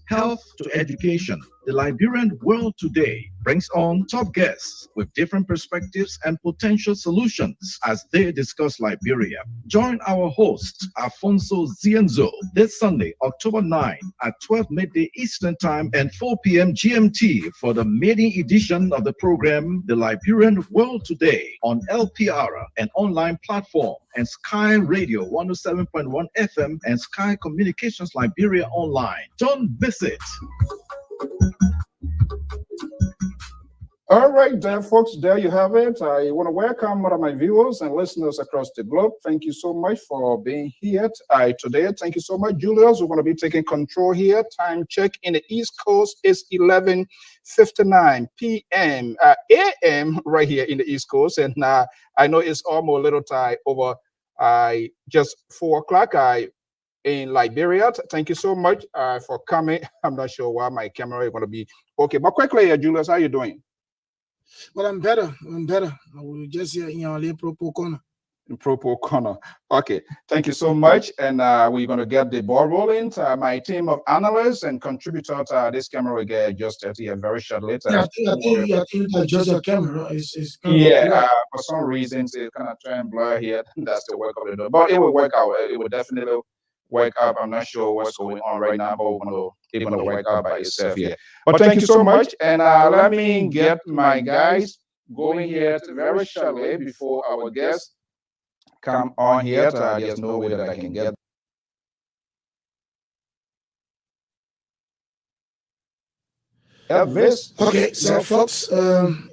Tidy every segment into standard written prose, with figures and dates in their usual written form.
health to education. The Liberian World Today brings on top guests with different perspectives and potential solutions as they discuss Liberia. Join our host, Alfonso Zienzo, this Sunday, October 9 at 12 midday Eastern Time and 4 p.m. GMT for the maiden edition of the program, The Liberian World Today, on LPR, an online platform, and Sky Radio 107.1 FM and Sky Communications Liberia Online. Don't miss it. All right, there, folks, there you have it. I want to welcome one of my viewers and listeners across the globe. Thank you so much for being here today. Thank you so much, Julius. We're going to be taking control here. Time check in the East Coast is 11:59 p.m. A.m. right here in the East Coast. And I know it's almost a little time over just 4 o'clock. In Liberia. Thank you so much for coming. I'm not sure why my camera is going to be okay. But quickly, Julius, how you doing? Well, I'm better. We're just here in our Pro corner. In Pro corner. Okay. Thank you so much. And we're going to get the ball rolling. My team of analysts and contributors to this camera will get adjusted here very shortly. I think adjust your camera. It's for some reasons, it kind of trying blur here. That's the work of it. But it will work out. It will definitely work up. I'm not sure what's going on right now, but it's going to work out by itself here. But thank you so much. And let me get my guys going here very shortly before our guests come on here. There's no way that I can get this. Okay, so folks,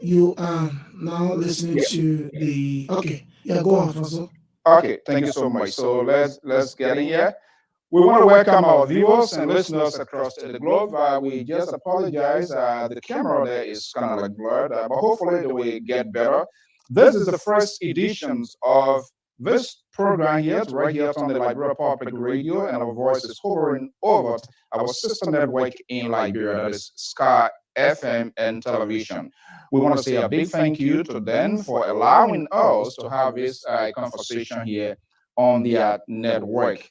you are now listening to the. Okay, yeah, go on, Fonso. Okay, thank you so much. So let's get in here. We want to welcome our viewers and listeners across the globe. We just apologize. The camera there is kind of like blurred, but hopefully it will get better. This is the first edition of this program here, right here on the Liberia Public Radio, and our voice is hovering over our sister network in Liberia, that is Sky FM and television. We want to say a big thank you to them for allowing us to have this conversation here on their network.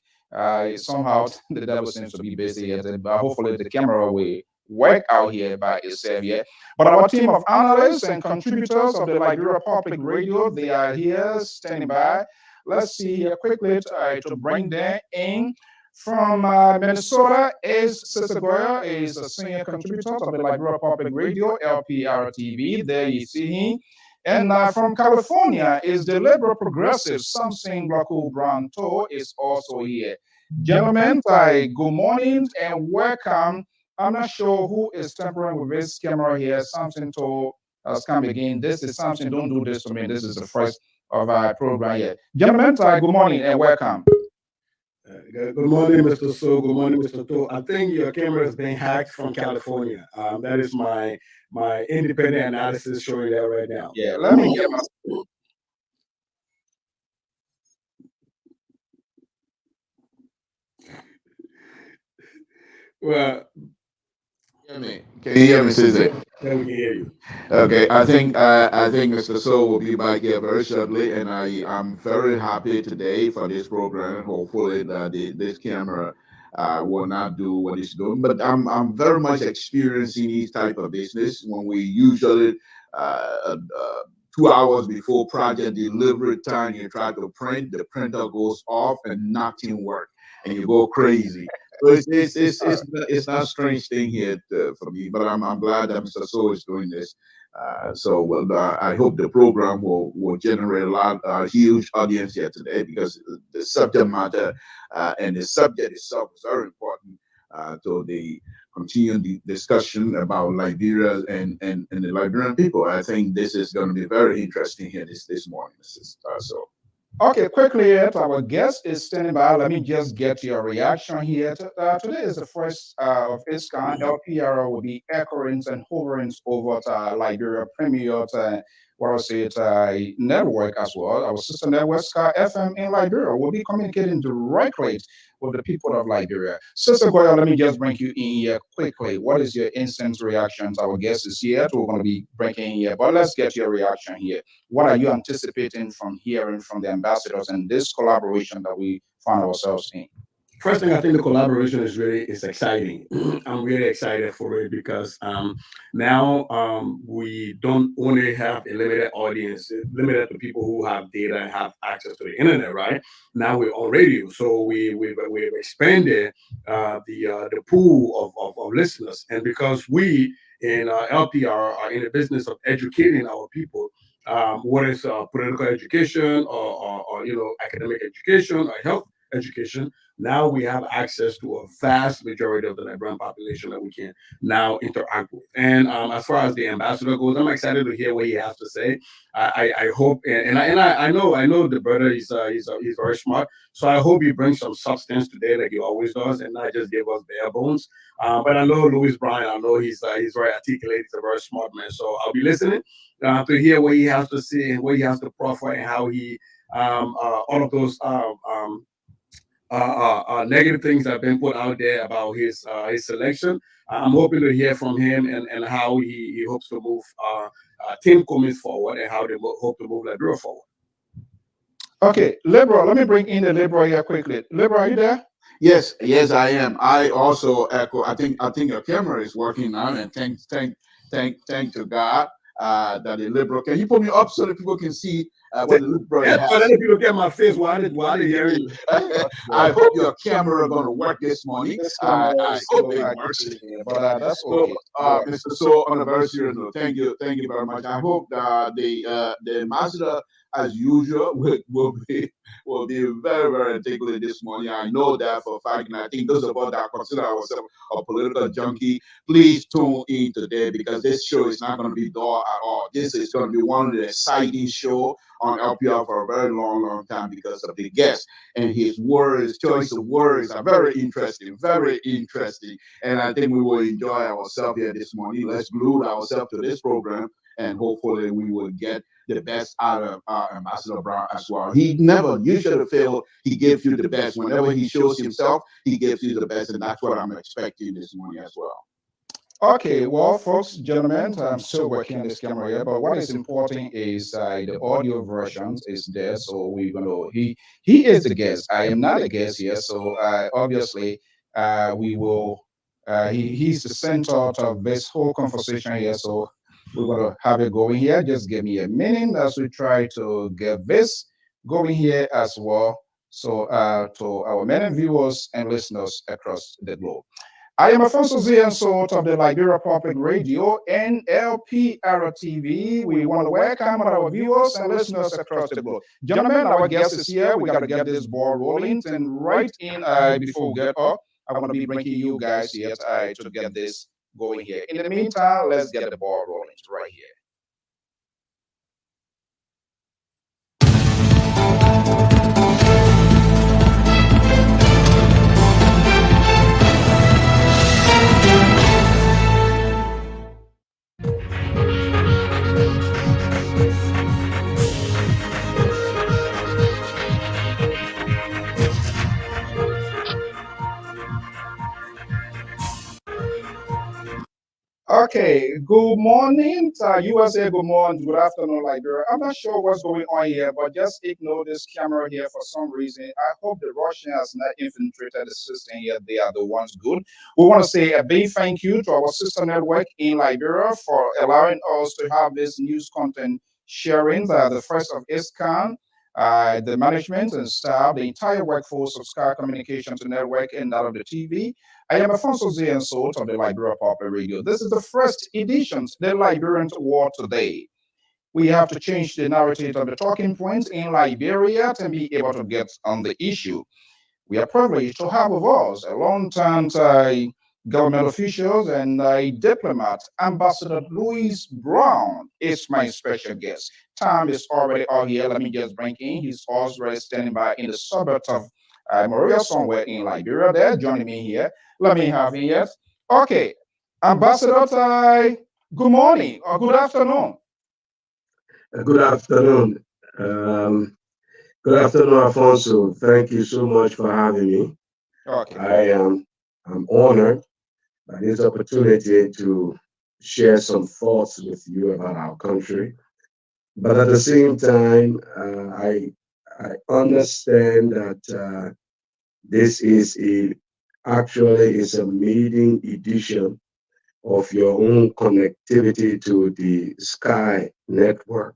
Somehow the devil seems to be busy here, but hopefully the camera will work out here by itself here. But our team of analysts and contributors of the Liberia Public Radio, they are here standing by. Let's see here quickly to bring them in. From Minnesota is Sister Goya, is a senior contributor of the Liberia Public Radio, LPR TV. There you see him. And from California is the liberal progressive Samson Rocco Branto is also here. Gentlemen, good morning and welcome. I'm not sure who is tampering with this camera here. Samson told us come again. This is Samson. Don't do this to me. This is the first of our program here. Gentlemen, good morning and welcome. Good morning, Mr. So. Good morning, Mr. To. I think your camera is being hacked from California. That is my independent analysis showing that right now. Yeah, let me get my. Well, Can you hear me, Susie? Yeah, we can hear you. Okay, I think Mr. So will be back here very shortly, and I'm very happy today for this program. Hopefully, that this camera will not do what it's doing, but I'm very much experiencing this type of business when we usually 2 hours before project delivery time you try to print, the printer goes off and nothing works, and you go crazy. So it's not a strange thing here for me, but I'm glad that Mr. So is doing this. I hope the program will generate a huge audience here today because the subject matter and the subject itself is very important to the continued discussion about Liberia and the Liberian people. I think this is going to be very interesting here this morning. Okay, quickly, our guest is standing by. Let me just get your reaction here. Today is the first of its kind. LPR will be echoing and hovering over Liberia Premier, what I say, network as well. Our sister network, Sky FM in Liberia, will be communicating directly with the people of Liberia. Sister Goya, let me just bring you in here quickly. What is your instant reaction? Our guest is here. We're going to be bringing in here, but let's get your reaction here. What are you anticipating from hearing from the ambassadors and this collaboration that we find ourselves in? first thing, I think the collaboration is exciting. I'm really excited for it because now we don't only have a limited audience, limited to people who have data and have access to the internet, right? Now we're on radio, so we've expanded the pool of listeners, and because we in LP are in the business of educating our people. What is political education or academic education or health education. Now we have access to a vast majority of the Liberian population that we can now interact with. And as far as the ambassador goes, I'm excited to hear what he has to say. I hope, I know the brother he's very smart, so I hope he brings some substance today, like he always does, and not just give us bare bones. But I know Louis Bryan. I know he's very articulate. He's a very smart man. So I'll be listening to hear what he has to say and what he has to proffer and how he all of those negative things that have been put out there about his selection. I'm hoping to hear from him and how he hopes to move Team Cummins forward and how they hope to move Liberia forward. Okay, Liberal, let me bring in the Liberal here quickly. Liberal, are you there? Yes, yes, I am. I also echo. I think your camera is working now, and thank to God that the liberal. Can you put me up so that people can see what the liberal Yeah, but has? then if you look at my face, why did hear you? I hope your camera going to work this morning. This I is hope still it not works. here, but that's So, okay. Mr. So, on a very serious note, thank you very much. I hope the ambassador, as usual, will be very, very articulate this morning. I know that for a fact, and I think those of us that consider ourselves a political junkie, please tune in today because this show is not going to be dull at all. This is going to be one of the exciting show on LPR for a very long, long time because of the guest and his words, choice of words are very interesting, very interesting. And I think we will enjoy ourselves here this morning. Let's glue ourselves to this program and hopefully we will get the best out of Ambassador Brown as well. He never usually fail. He gives you the best. Whenever he shows himself, he gives you the best. And that's what I'm expecting this morning as well. Okay, well, folks, gentlemen, I'm still working on this camera here, but what is important is the audio versions is there, so we're gonna he is the guest. I am not a guest here, so obviously we will. He's the center of this whole conversation here, so we're gonna have it going here. Just give me a minute as we try to get this going here as well. So to our many viewers and listeners across the globe. I am Alfonso Ziensot of the Liberia Public Radio and LPR TV. We want to welcome our viewers and listeners across the globe. Gentlemen, our guest is here. We got to get this ball rolling. And right in, before we get up, I want to be bringing you guys here to get this going here. In the meantime, let's get the ball rolling right here. Okay, good morning, USA. Good morning, good afternoon, Liberia. I'm not sure what's going on here, but just ignore this camera here for some reason. I hope the Russian has not infiltrated the system here. They are the ones good. We want to say a big thank you to our sister network in Liberia for allowing us to have this news content sharing, the first of its kind. The management and staff, the entire workforce of Sky Communications Network and that of the TV. I am Alfonso Ziensot of the Liberia Public Radio. This is the first edition of the Liberian War Today. We have to change the narrative of the talking points in Liberia to be able to get on the issue. We are privileged to have with us a long-time government officials and a diplomat. Ambassador Louis Brown is my special guest. Time is already out here. Let me just bring in. He's already standing by in the suburbs of Moria, somewhere in Liberia. There, joining me here. Let me have him yet. Okay, Ambassador good morning or good afternoon. Good afternoon. Um, Good afternoon, Alfonso. Thank you so much for having me. Okay. I'm honored by this opportunity to share some thoughts with you about our country. But at the same time, I understand that This is a actually is a maiden edition of your own connectivity to the Sky Network.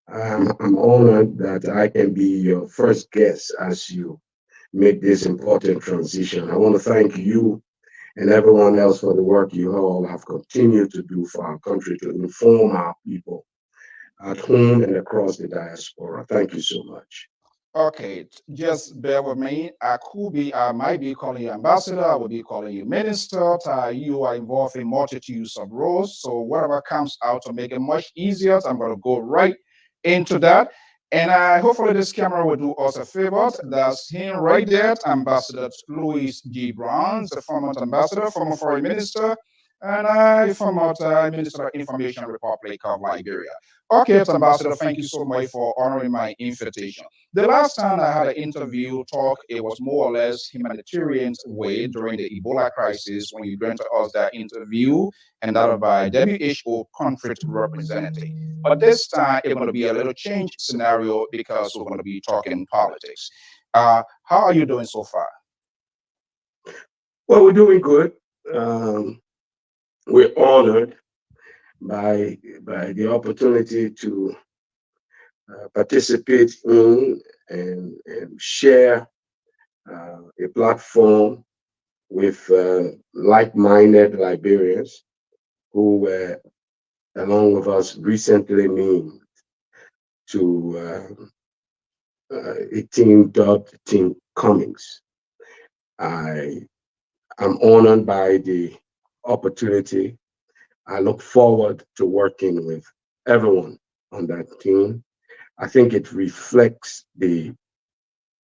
I'm honored that I can be your first guest as you make this important transition. I want to thank you and everyone else for the work you all have continued to do for our country to inform our people at home and across the diaspora. Thank you so much. Okay, just bear with me. I might be calling you ambassador. I will be calling you minister. You are involved in multitudes of roles. So whatever comes out to make it much easier, so I'm going to go right into that. And hopefully this camera will do us a favor. That's him right there, Ambassador Louis G. Brown, the former ambassador, former foreign minister, and former Minister of Information Republic of Liberia. Okay, Ambassador, thank you so much for honoring my invitation. The last time I had an interview talk, it was more or less humanitarian way during the Ebola crisis when you granted us that interview and that of a WHO country representative. But this time it's going to be a little change scenario because we're going to be talking politics. How are you doing so far? Well, we're doing good. Um, we're honored by the opportunity to participate in and share a platform with like-minded Liberians who were along with us recently named to a team dubbed Team Cummings. I am honored by the opportunity. I look forward to working with everyone on that team. I think it reflects the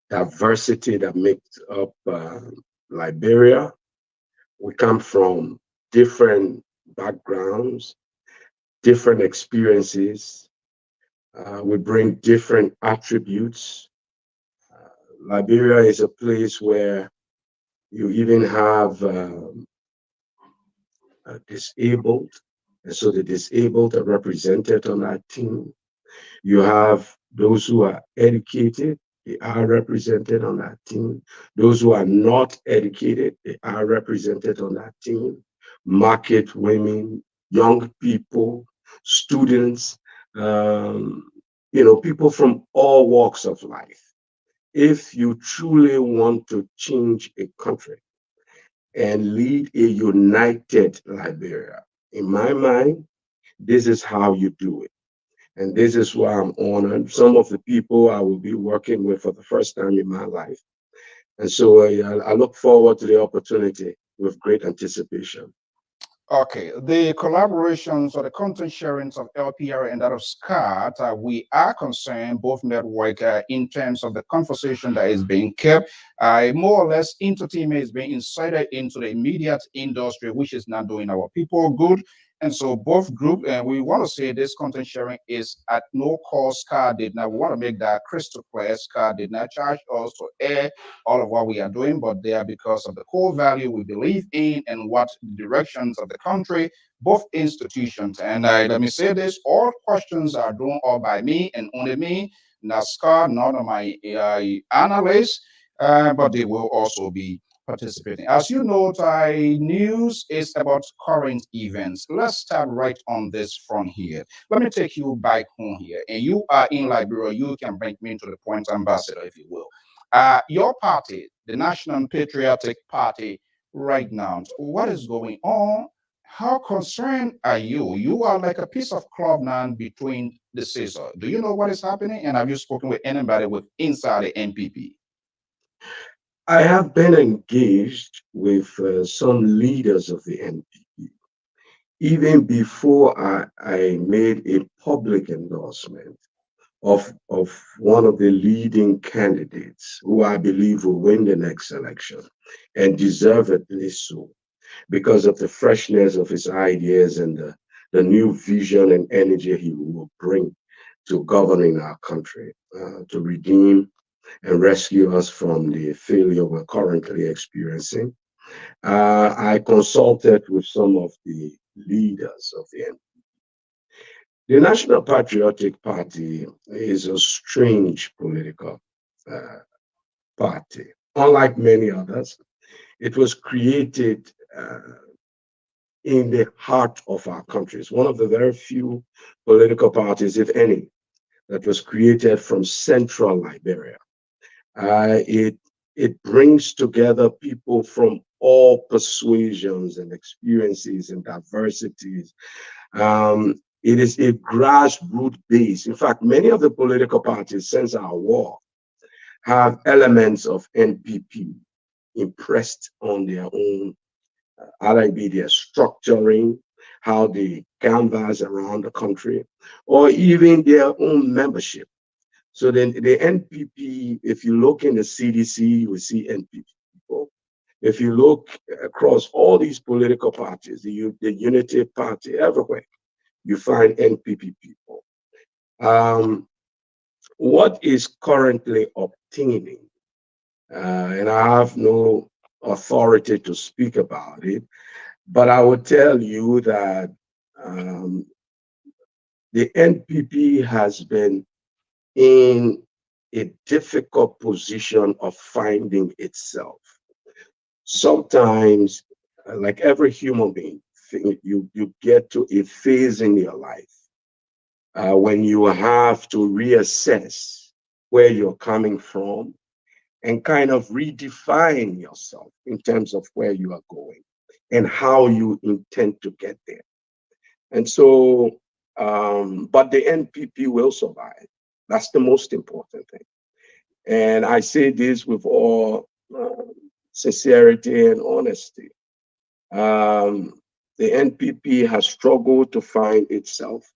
diversity that makes up Liberia. We come from different backgrounds, different experiences. We bring different attributes. Liberia is a place where you even have disabled, and so the disabled are represented on that team. You have those who are educated, they are represented on that team. Those who are not educated, they are represented on that team. Market women, young people, students, um, people from all walks of life. If you truly want to change a country and lead a united Liberia, in my mind, this is how you do it. And this is why I'm honored. Some of the people I will be working with for the first time in my life. And so I look forward to the opportunity with great anticipation. Okay, the collaborations or the content sharings of LPR and that of SCAT, we are concerned, both network, in terms of the conversation that is being kept. More or less, entertainment is being inserted into the immediate industry, which is not doing our people good. And so both group, and we want to say this content sharing is at no cost. SCAT did not, we want to make that crystal clear. SCAT did not charge us to air all of what we are doing, but they are because of the core value we believe in and what the directions of the country, both institutions. And let me say this, all questions are done all by me and only me, NASCAR, none of my analysts, but they will also be participating. As you know, Thai news is about current events. Let's start right on this front here. Let me take you back home here. And you are in Liberia. You can bring me to the point, Ambassador, if you will. Your party, the National Patriotic Party, right now, what is going on? How concerned are you? You are like a piece of cloth now between the scissors. Do you know what is happening? And have you spoken with anybody with inside the NPP? I have been engaged with some leaders of the NPP even before I made a public endorsement of one of the leading candidates who I believe will win the next election, and deservedly so, because of the freshness of his ideas and the new vision and energy he will bring to governing our country, to redeem and rescue us from the failure we're currently experiencing. I consulted with some of the leaders of the NPP. The National Patriotic Party is a strange political uh, party. unlike many others, it was created in the heart of our country. It's one of the very few political parties, if any, that was created from central Liberia. It brings together people from all persuasions and experiences and diversities. It is a grassroots base. In fact, many of the political parties since our war have elements of NPP impressed on their own, either be their structuring, how they canvas around the country, or even their own membership. So then the NPP, if you look in the CDC, you will see NPP people. If you look across all these political parties, the Unity Party, everywhere, you find NPP people. Um, what is currently obtaining, and I have no authority to speak about it, but I will tell you that um, the NPP has been in a difficult position of finding itself. Sometimes, like every human being, you get to a phase in your life when you have to reassess where you're coming from and kind of redefine yourself in terms of where you are going and how you intend to get there. And so, but the NPP will survive. That's the most important thing. And I say this with all sincerity and honesty. Um, the NPP has struggled to find itself,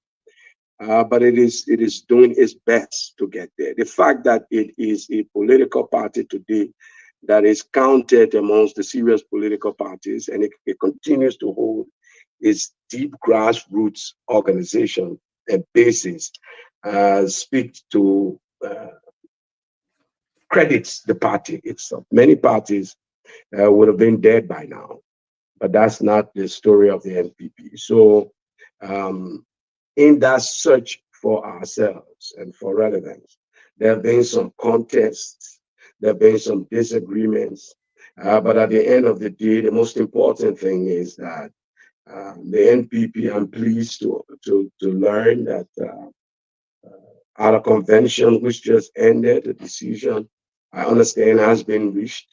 but it is doing its best to get there. The fact that it is a political party today that is counted amongst the serious political parties, and it continues to hold its deep grassroots organization and basis, speaks to credits the party itself. Many parties would have been dead by now, but that's not the story of the NPP. So, um, in that search for ourselves and for relevance, there have been some contests, there have been some disagreements, but at the end of the day, the most important thing is that the NPP, I'm pleased to learn that our convention, which just ended, the decision I understand has been reached.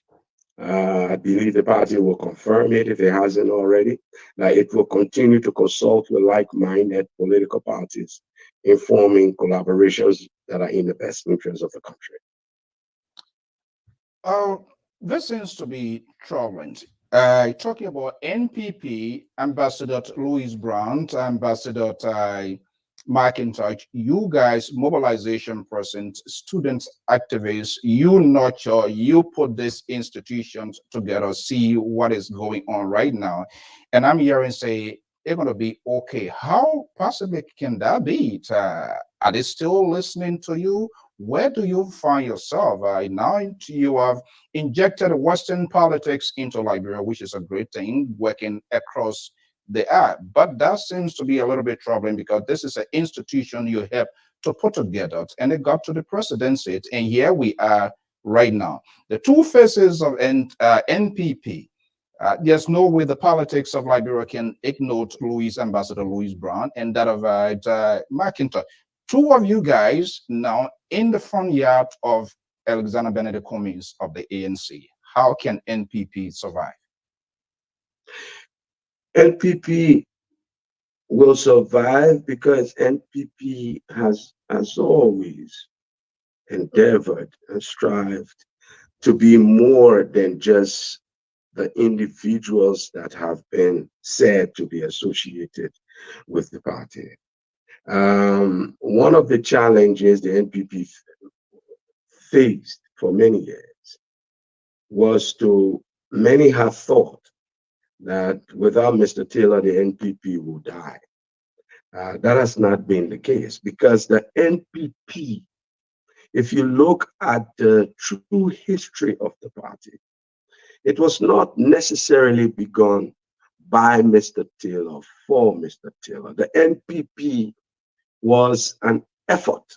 I believe the party will confirm it if it hasn't already, that it will continue to consult with like-minded political parties in forming collaborations that are in the best interest of the country. Oh, this seems to be troubling. Talking about NPP, Ambassador Louis Brandt, Ambassador McIntosh, you guys, mobilization persons, students, activists, you nurture, you put these institutions together, see what is going on right now. And I'm hearing say they're going to be okay. How possibly can that be? Are they still listening to you? Where do you find yourself? Now you have injected Western politics into Liberia, which is a great thing, working across the earth. But that seems to be a little bit troubling because this is an institution you have to put together, and it got to the presidency, and here we are right now. The two faces of NPP. There's no way the politics of Liberia can ignore Ambassador Louis Brown, and that of McIntosh. Two of you guys now in the front yard of Alexander Benedict Cummings of the ANC. How can NPP survive? NPP will survive because NPP has always endeavored and strived to be more than just the individuals that have been said to be associated with the party. One of the challenges the NPP faced for many years was to many have thought that without Mr. Taylor, the NPP will die. That has not been the case because the NPP, if you look at the true history of the party, it was not necessarily begun by Mr. Taylor for Mr. Taylor. The NPP was an effort,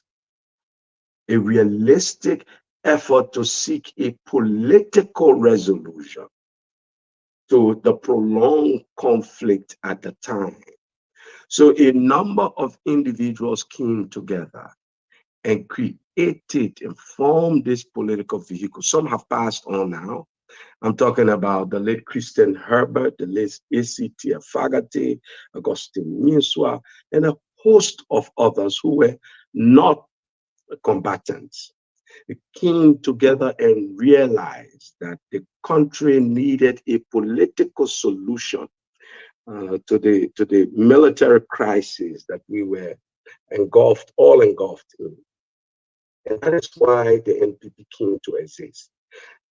a realistic effort to seek a political resolution to the prolonged conflict at the time. So a number of individuals came together and created and formed this political vehicle. Some have passed on now. I'm talking about the late Christian Herbert, the late A.C.T. Fagate, Augustine Ninswa, and a host of others who were not combatants. They came together and realized that the country needed a political solution to the military crisis that we were all engulfed in. And that is why the NPP came to exist.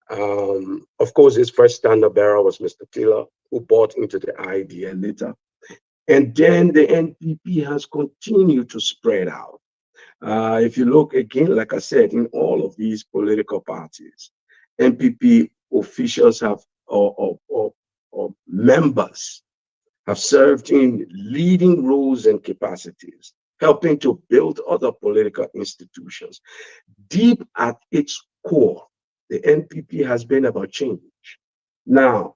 Of course, his first standard bearer was Mr. Taylor, who bought into the idea later. And then the NPP has continued to spread out. If you look again, like I said, in all of these political parties, NPP officials have or members have served in leading roles and capacities, helping to build other political institutions. Deep at its core, the NPP has been about change. Now,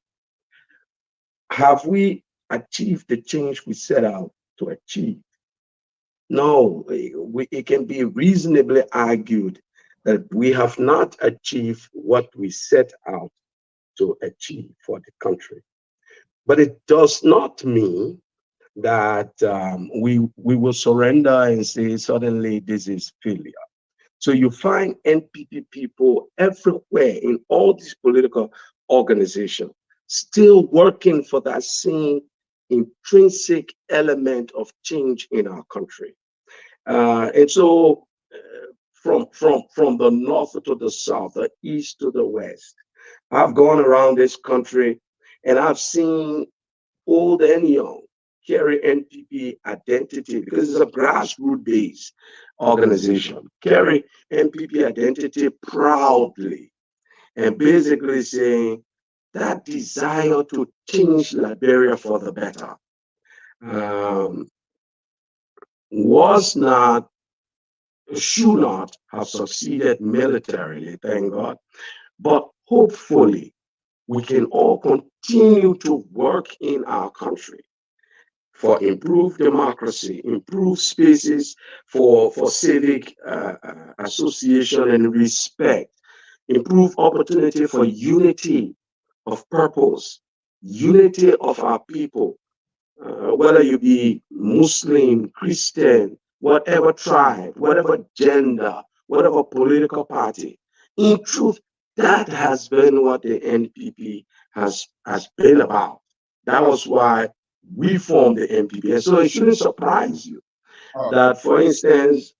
have we achieved the change we set out to achieve? No, it can be reasonably argued that we have not achieved what we set out to achieve for the country. But it does not mean that we will surrender and say suddenly this is failure. So you find NPP people everywhere in all these political organizations still working for that same intrinsic element of change in our country. And so from the north to the south, the east to the west, I've gone around this country and I've seen old and young carry NPP identity because it's a grassroots based organization. Carry NPP identity proudly and basically saying that desire to change Liberia for the better um, was not, should not have succeeded militarily, thank God, but hopefully we can all continue to work in our country for improved democracy, improved spaces for civic association and respect, improved opportunity for unity of purpose, unity of our people, whether you be Muslim, Christian, whatever tribe, whatever gender, whatever political party. In truth, that has been what the NPP has been about. That was why we formed the NPP. And so it shouldn't surprise you that, for instance,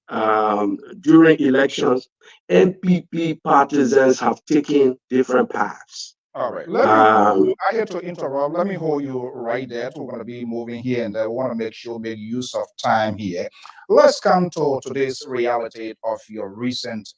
during elections, NPP partisans have taken different paths. All right. Let me hold you. I had to interrupt. Let me hold you right there. We're going to be moving here, and I want to make use of time here. Let's come to today's reality of your recent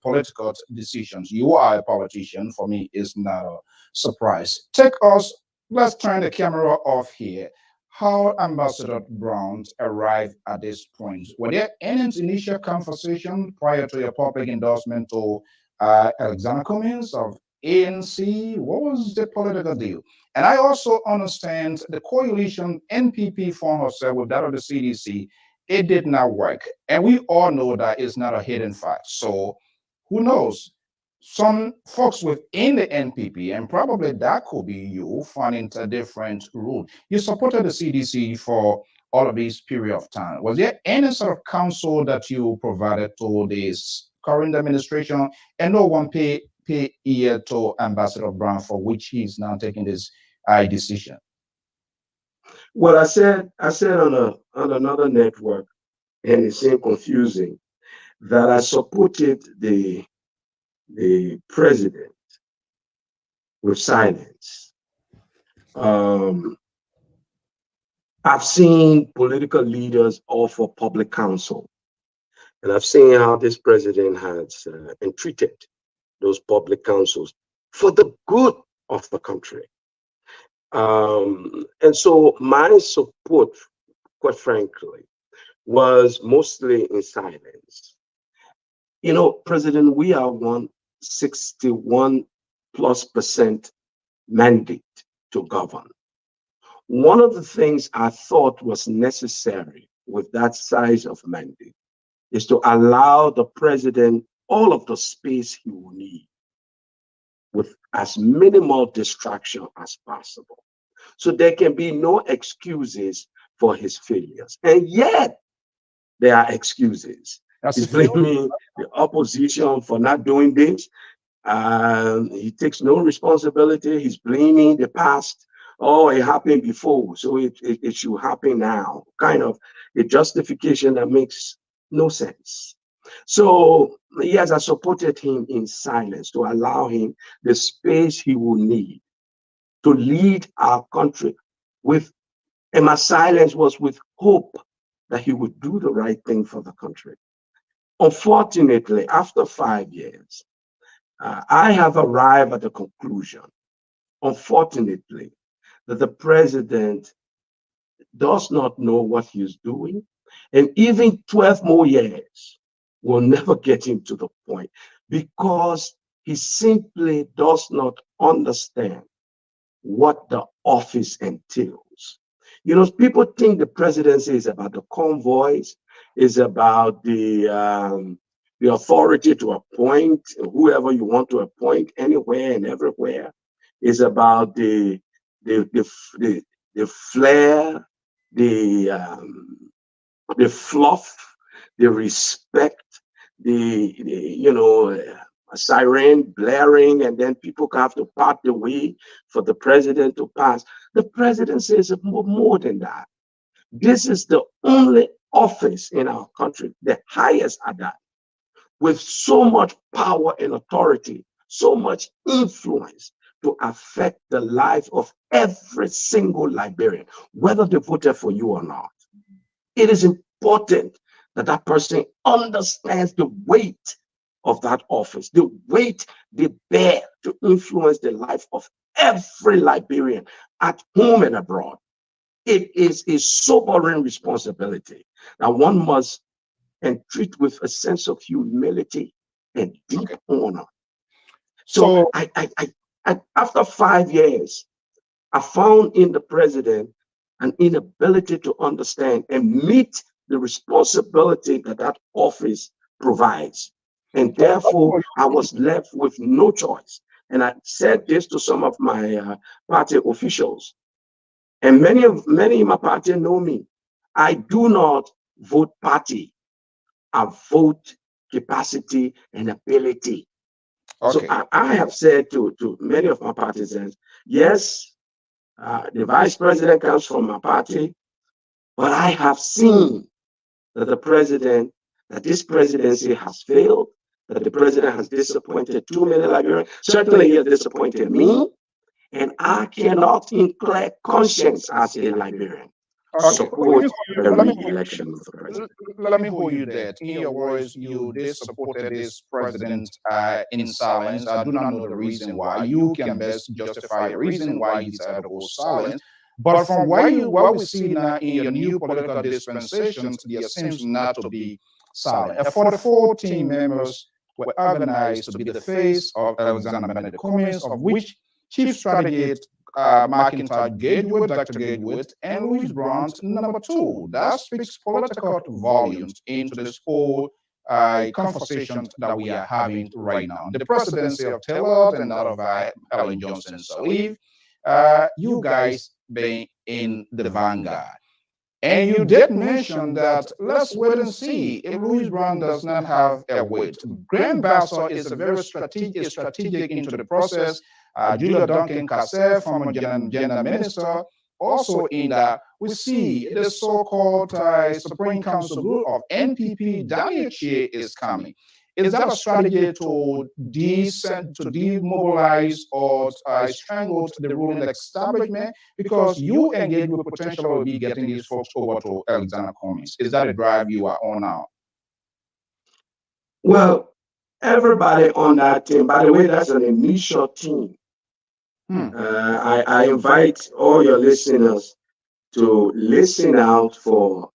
political decisions. You are a politician. For me, it's not a surprise. Take us. Let's turn the camera off here. How Ambassador Brown arrived at this point? Were there any initial conversation prior to your public endorsement to Alexander Cummings of ANC? What was the political deal? And I also understand the coalition NPP formed herself with that of the CDC. It did not work. And we all know that it's not a hidden fact. So who knows? Some folks within the NPP, and probably that could be you, finding a different route. You supported the CDC for all of this period of time. Was there any sort of counsel that you provided to this current administration, and no one pay ear to Ambassador Brown, for which he's now taking this decision? Well, I said on another network, and it seemed confusing, that I supported the president with silence. Um, I've seen political leaders offer public counsel, and I've seen how this president has entreated those public counsels for the good of the country. And so my support, quite frankly, was mostly in silence. You know, President, we are one 61+% mandate to govern. One of the things I thought was necessary with that size of mandate is to allow the president all of the space he will need with as minimal distraction as possible. So there can be no excuses for his failures. And yet, there are excuses. As He's if you blaming the opposition for not doing this. He takes no responsibility. He's blaming the past. Oh, it happened before, so it should happen now. Kind of a justification that makes no sense. So, yes, I supported him in silence to allow him the space he will need to lead our country with, and my silence was with hope that he would do the right thing for the country. Unfortunately, after 5 years, I have arrived at the conclusion, unfortunately, that the president does not know what he's doing. And even 12 more years will never get him to the point because he simply does not understand what the office entails. You know, people think the presidency is about the convoys, is about the authority to appoint whoever you want to appoint anywhere and everywhere. Is about the the the, the flair, the the fluff, the respect, a siren blaring, and then people have to part the way for the president to pass. The presidency is more than that. This is the only office in our country, the highest at that, with so much power and authority, so much influence to affect the life of every single Liberian, whether they voted for you or not. It is important that that person understands the weight of that office, the weight they bear to influence the life of every Liberian at home and abroad. It is a sobering responsibility that one must treat with a sense of humility and deep honor. So so after 5 years, I found in the president an inability to understand and meet the responsibility that that office provides. And therefore, I was left with no choice. And I said this to some of my party officials, and many in my party know me. I do not vote party. I vote capacity and ability. So okay. I have said to many of my partisans, yes, the vice president comes from my party, but I have seen that that this presidency has failed, that the president has disappointed too many Liberians. Certainly, he has disappointed me, and I cannot, in clear conscience, as a Liberian, Okay, let me support hold a you, re-election of the l- president. let me hold you that. In your words, you did supported this president in silence. I do not know the reason why. You can best justify your reason why you decided to go silent. But from what we see now in your new political dispensations, there seems not to be silent. And 44 team members were organized to be the face of Alexander Benedict Cummings, of which chief strategist McIntyre Gatewood, Dr. Gatewood, and Louis Brandt, number two. That speaks political volumes into this whole conversation that we are having right now. The presidency of Taylor and that of Ellen Johnson Sirleaf, you guys being in the vanguard. And you did mention that let's wait and see if Louis Brown does not have a weight. Graham Bassett is a very strategic into the process. Julia Duncan Cassell, former gender minister, also in that we see the so-called Supreme Council group of NPP, Daniel Chia is coming. Is that a strategy to demobilize or strangle the ruling establishment? Because you engage with potential will be getting these folks over to Alexander Cummings. Is that a drive you are on now? Well, everybody on that team, by the way, that's an initial team. Hmm. I invite all your listeners to listen out for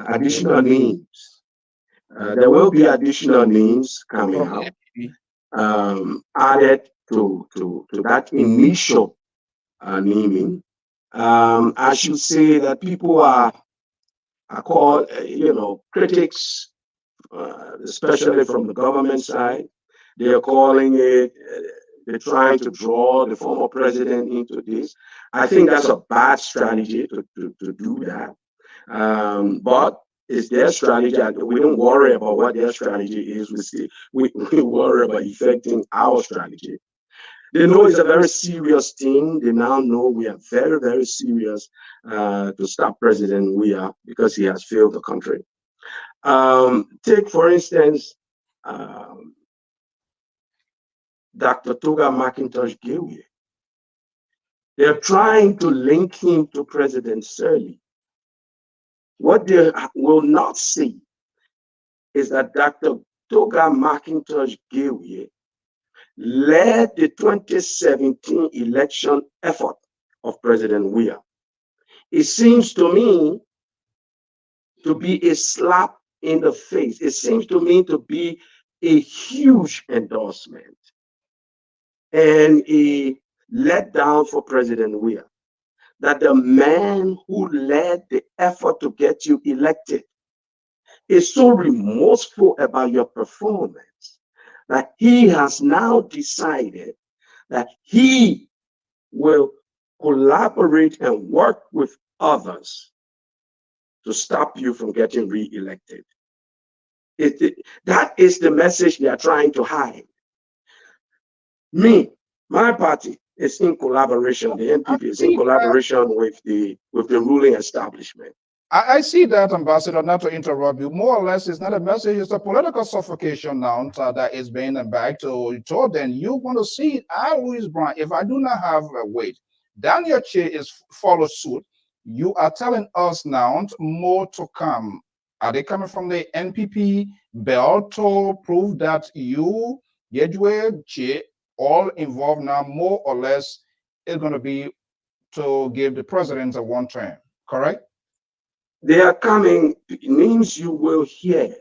additional names. There will be additional names coming From out. NPP. added to that initial naming. I should say that people are called, critics, especially from the government side. They are calling it, they're trying to draw the former president into this. I think that's a bad strategy to do that. But it's their strategy. We don't worry about what their strategy is. We worry about effecting our strategy. They know it's a very serious thing. They now know we are very, very serious to stop President Weah because he has failed the country. Take, for instance, um, Dr. Toga McIntosh Gawie. They're trying to link him to President Sirleaf. What they will not see is that Dr. Toga McIntosh Gawie led the 2017 election effort of President Weah. It seems to me to be a slap in the face. It seems to me to be a huge endorsement and a letdown for President Weah. That the man who led the effort to get you elected is so remorseful about your performance that he has now decided that he will collaborate and work with others to stop you from getting re-elected. That is the message they are trying to hide. My party is in collaboration. The NPP is in collaboration with the ruling establishment. I see that, Ambassador, not to interrupt you, more or less it's not a message, it's a political suffocation now that is being back to told them you want to see Louis Brown. If I do not have a weight, Daniel Che is follow suit. You are telling us now more to come. Are they coming from the NPP belt to prove that you, Yejwe, Che, all involved now more or less is going to be to give the president a one term, correct? They are coming, names you will hear,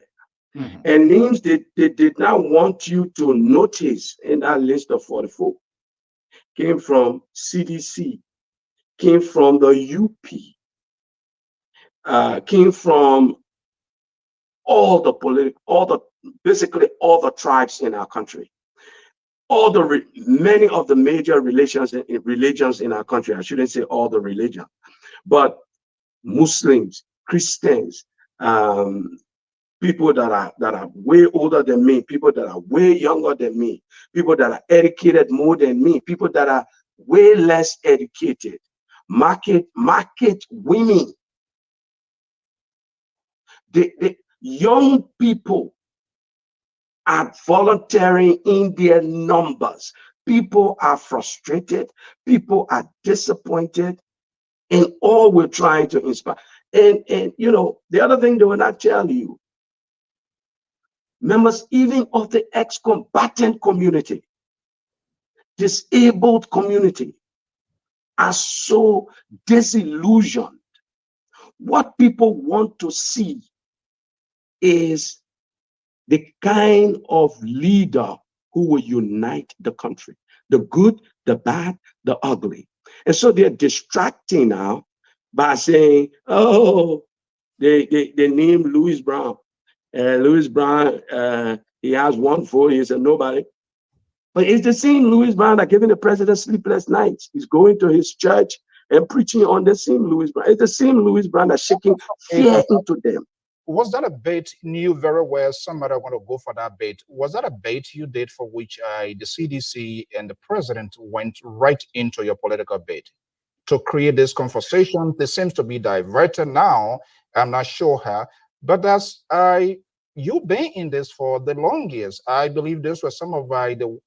and names they did not want you to notice in that list of 44 came from CDC, came from the UP, came from basically all the tribes in our country. Many of the major religions in our country. I shouldn't say all the religions, but Muslims, Christians, people that are way older than me, people that are way younger than me, people that are educated more than me, people that are way less educated, market women, the young people are volunteering in their numbers. People are frustrated, people are disappointed, and all we're trying to inspire. And the other thing they will not tell you, members even of the ex-combatant community, disabled community, are so disillusioned. What people want to see is the kind of leader who will unite the country, the good, the bad, the ugly. And so they're distracting now by saying, oh, they named Louis Brown. Louis Brown, he has one vote, he's a nobody. But it's the same Louis Brown that giving the president sleepless nights. He's going to his church and preaching on the same Louis Brown. It's the same Louis Brown that's shaking fear into them. Was that a bait knew very well somebody want to go for that bait? Was that a bait you did for which the CDC and the president went right into your political bait to create this conversation? This seems to be diverted now. I'm not sure how, but that's you've been in this for the long years. I believe these were some of the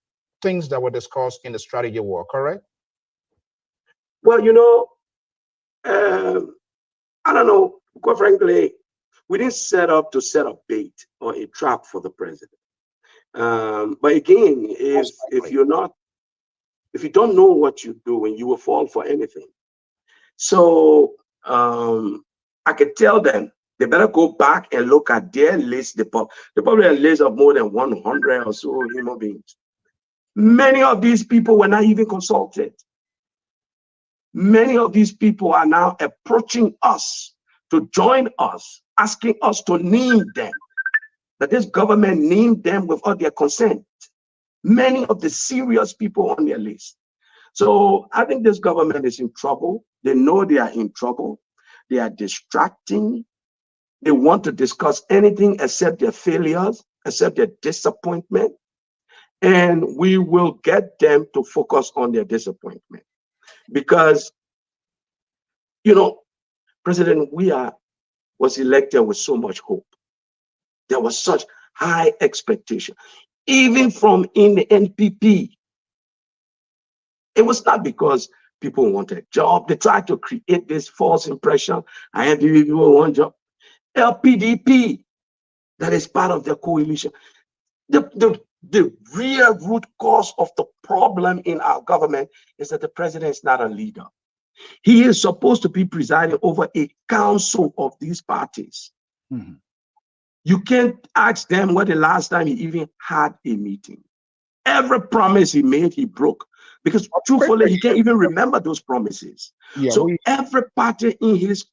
things that were discussed in the strategy war, correct? Well, I don't know, quite frankly, we didn't set up to set a bait or a trap for the president. But again, if you don't know what you're doing, you will fall for anything. So I could tell them they better go back and look at their list. They probably a list of more than 100 or so human beings. Many of these people were not even consulted. Many of these people are now approaching us to join us, asking us to name them, that this government named them without their consent. Many of the serious people on their list. So I think this government is in trouble. They know they are in trouble. They are distracting. They want to discuss anything except their failures, except their disappointment. And we will get them to focus on their disappointment. Because, you know, President Weah was elected with so much hope. There was such high expectation, even from in the NPP. It was not because people wanted a job. They tried to create this false impression. I have people want job. LPDP, that is part of the coalition. The real root cause of the problem in our government is that the president is not a leader. He is supposed to be presiding over a council of these parties. Mhm. You can't ask them what the last time he even had a meeting. Every promise he made, he broke. Because truthfully, he can't even remember those promises. Yeah, So every party in his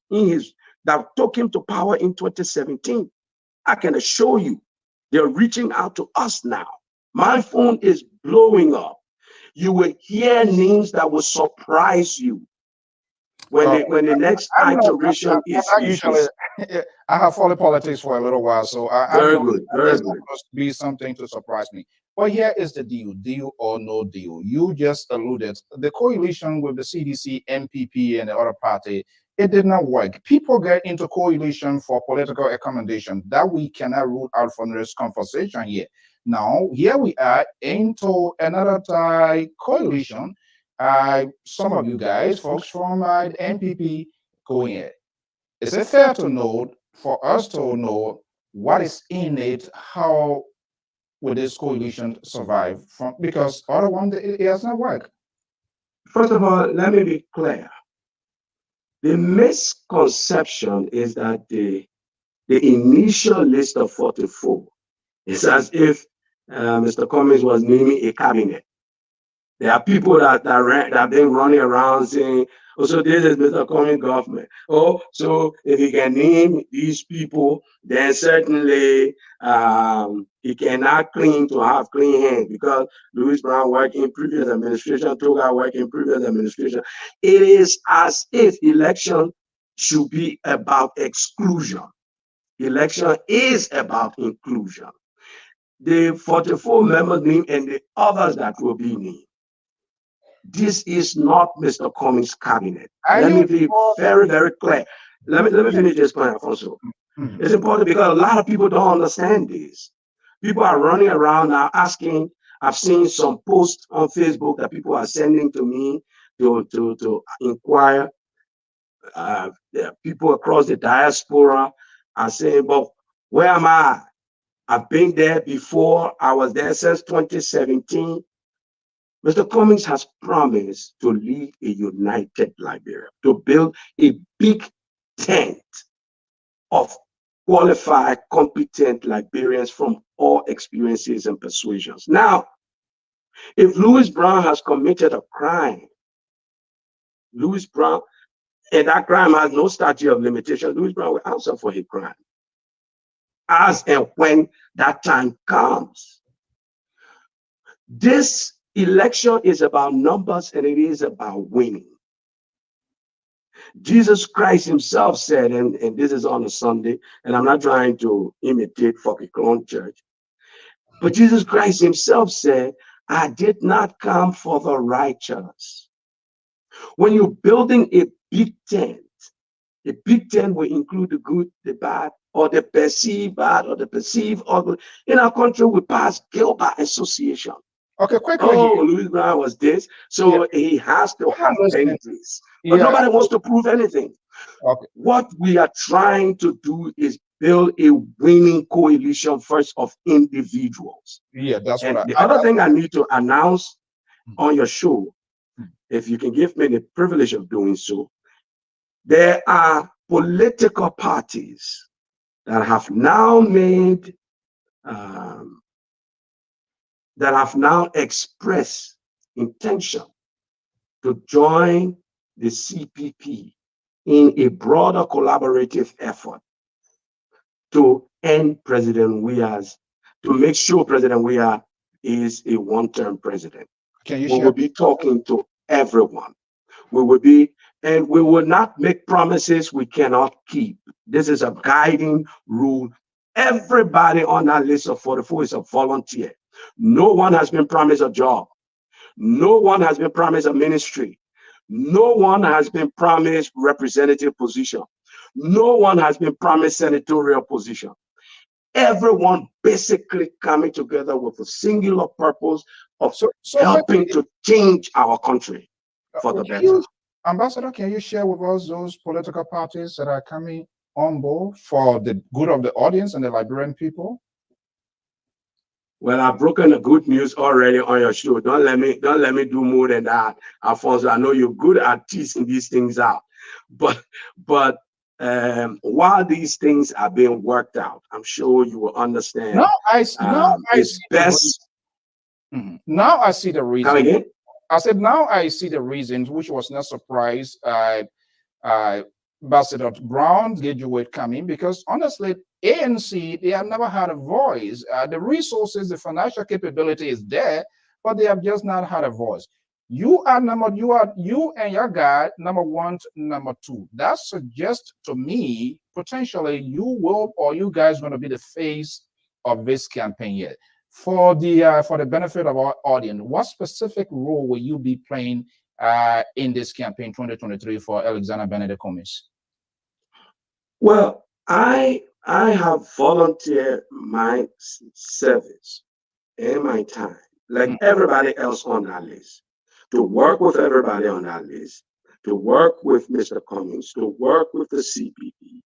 that took him to power in 2017, I can assure you, they're reaching out to us now. My phone is blowing up. You will hear names that will surprise you when the next iteration I usually I have followed politics for a little while, so I very know good, there's very good. supposed to be something to surprise me. But here is the deal: deal or no deal. You just alluded the coalition with the CDC, MPP, and the other party. It did not work. People get into coalition for political accommodation that we cannot rule out from this conversation here. Now, here we are into another coalition. Some of you guys, folks from the NPP, going in. Is it fair to know for us to know what is in it? How will this coalition survive? From because other one it has not worked. First of all, let me be clear. The misconception is that the initial list of 44 is as if Mr. Cummings was naming a cabinet. There are people that have been running around saying, "Oh, so this is Mr. Cummings' government. Oh, so if he can name these people, then certainly he cannot claim to have clean hands because Louis Brown worked in previous administration, Toga worked in previous administration." It is as if election should be about exclusion. Election is about inclusion. The 44 members named and the others that will be named. This is not Mr. Cummings' cabinet. Let me be very, very clear. Let me finish this point, Alfonso. Mhm. It's important because a lot of people don't understand this. People are running around now asking. I've seen some posts on Facebook that people are sending to me to inquire. People across the diaspora are saying, "But where am I? I've been there before. I was there since 2017. Mr. Cummings has promised to lead a united Liberia, to build a big tent of qualified, competent Liberians from all experiences and persuasions. Now, if Louis Brown has committed a crime, Louis Brown, and that crime has no statute of limitation, Louis Brown will answer for his crime as and when that time comes. This election is about numbers and it is about winning. Jesus Christ himself said, and this is on a Sunday, and I'm not trying to imitate Fucky Clone Church, but Jesus Christ himself said, "I did not come for the righteous." When you're building a big tent will include the good, the bad, or the perceived bad, or the perceived ugly. In our country, we pass guilt by association. Okay, quickly. Oh, Louis Brown was this, so he has to have been this. But nobody wants to prove anything. Okay. What we are trying to do is build a winning coalition first of individuals. Yeah, that's And what the other thing I need to announce on your show, Mhm. if you can give me the privilege of doing so, there are political parties that have now made that have now expressed intention to join the CPP in a broader collaborative effort to end President Weah's, to make sure President Weah is a one-term president. Can you We share? will be talking to everyone. We will be, and we will not make promises we cannot keep. This is a guiding rule. Everybody on that list of 44 is a volunteer. No one has been promised a job. No one has been promised a ministry. No one has been promised representative position. No one has been promised senatorial position. Everyone basically coming together with a singular purpose of helping to change our country for the better. Ambassador, can you share with us those political parties that are coming on board for the good of the audience and the Liberian people? Well, I've broken the good news already on your show. Don't let me do more than that, Alfonso. I know you're good at teasing these things out, but while these things are being worked out, I'm sure you will understand. Now I it's best. Now I see the reason. Come again? I said now I see the reasons, which was not surprised. Ambassador Brown graduate coming because honestly, ANC, they have never had a voice. The resources, the financial capability is there, but they have just not had a voice. You and your guy number one, number two. That suggests to me potentially you guys going to be the face of this campaign here. For the benefit of our audience, what specific role will you be playing in this campaign 2023 for Alexander Benedict Cummings? Well, I have volunteered my service and my time, like everybody else on that list, to work with everybody on that list, to work with Mr. Cummings, to work with the CPP,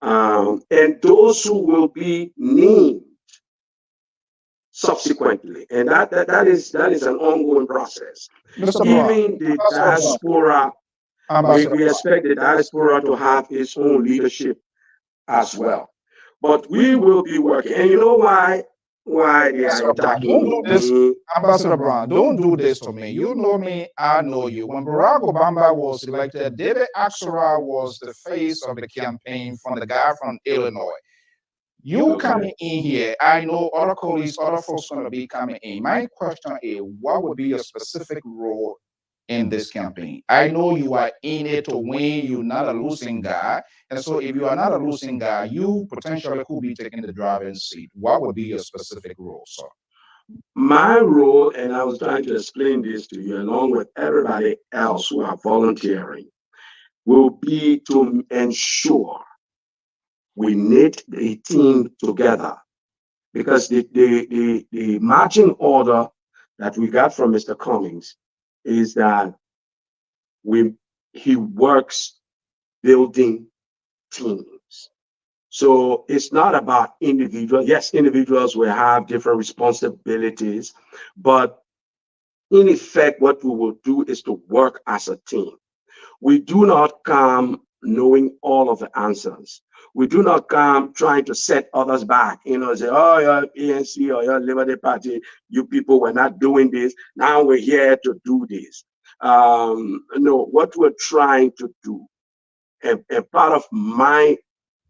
and those who will be named subsequently, and that is an ongoing process. Even the diaspora, we expect the diaspora to have its own leadership as well. But we will be working, and you know why they are attacking me? Ambassador Brown, don't do this to me. You know me, I know you. When Barack Obama was elected, David Axelrod was the face of the campaign from the guy from Illinois. You coming in here, I know other colleagues, other folks going to be coming in. My question is, what would be your specific role in this campaign? I know you are in it to win. You're not a losing guy. And so if you are not a losing guy, you potentially could be taking the driving seat. What would be your specific role, sir? My role, and I was trying to explain this to you, along with everybody else who are volunteering, will be to ensure we knit the team together. Because the marching order that we got from Mr. Cummings is that he works building teams. So it's not about individuals. Yes, individuals will have different responsibilities, but in effect, what we will do is to work as a team. We do not come knowing all of the answers. We do not come trying to set others back, say, oh, your ANC or your Liberty Party, you people were not doing this. Now we're here to do this. No, what we're trying to do, and part of my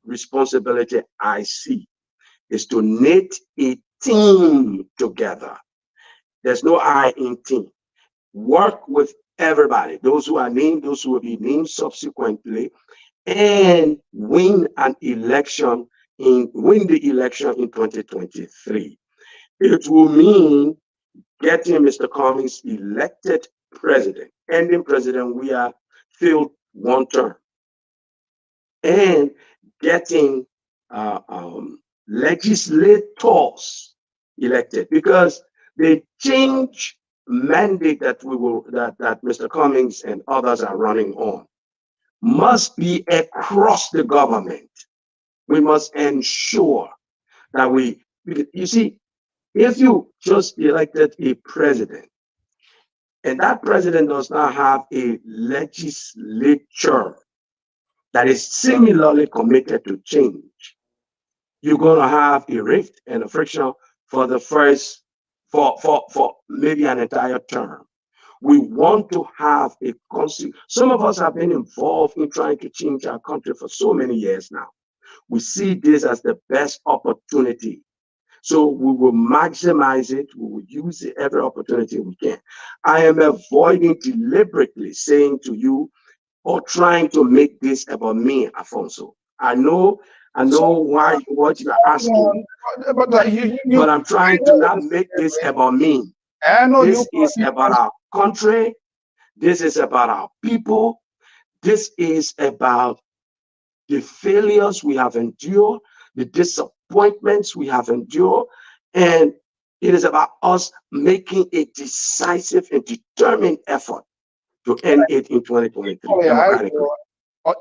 responsibility I see, is to knit a team together. There's no I in team. Work with everybody, those who are named, those who will be named subsequently, and win the election in 2023. It will mean getting Mr. Cummings elected president, ending President Weah filled one term, and getting legislators elected, because the change mandate that that Mr. Cummings and others are running on must be across the government. We must ensure that you see, if you just elected a president and that president does not have a legislature that is similarly committed to change, you're going to have a rift and a friction for the first for maybe an entire term. We want to have a constant. Some of us have been involved in trying to change our country for so many years now. We see this as the best opportunity. So we will maximize it. We will use every opportunity we can. I am avoiding deliberately saying to you or trying to make this about me, Afonso. I So, know why what you are asking, but but I'm trying to not make this about me. I know you This is about our country. This is about our people. This is about the failures we have endured, the disappointments we have endured, and it is about us making a decisive and determined effort to end it in 2023 equally, democratically.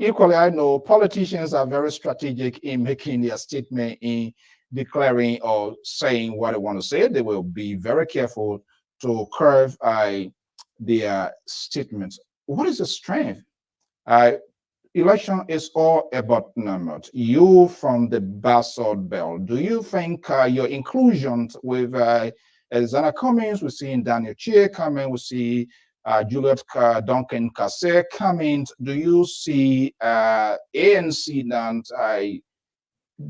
equally, I know politicians are very strategic in making their statement, in declaring or saying what they want to say. They will be very careful to curve their statements. What is the strength? Uh, Election is all about numbers. You from the Basalt Belt, do you think your inclusion with Zana Cummings, we see Daniel Chia coming, we see Juliet Duncan Cassé coming, do you see ANC that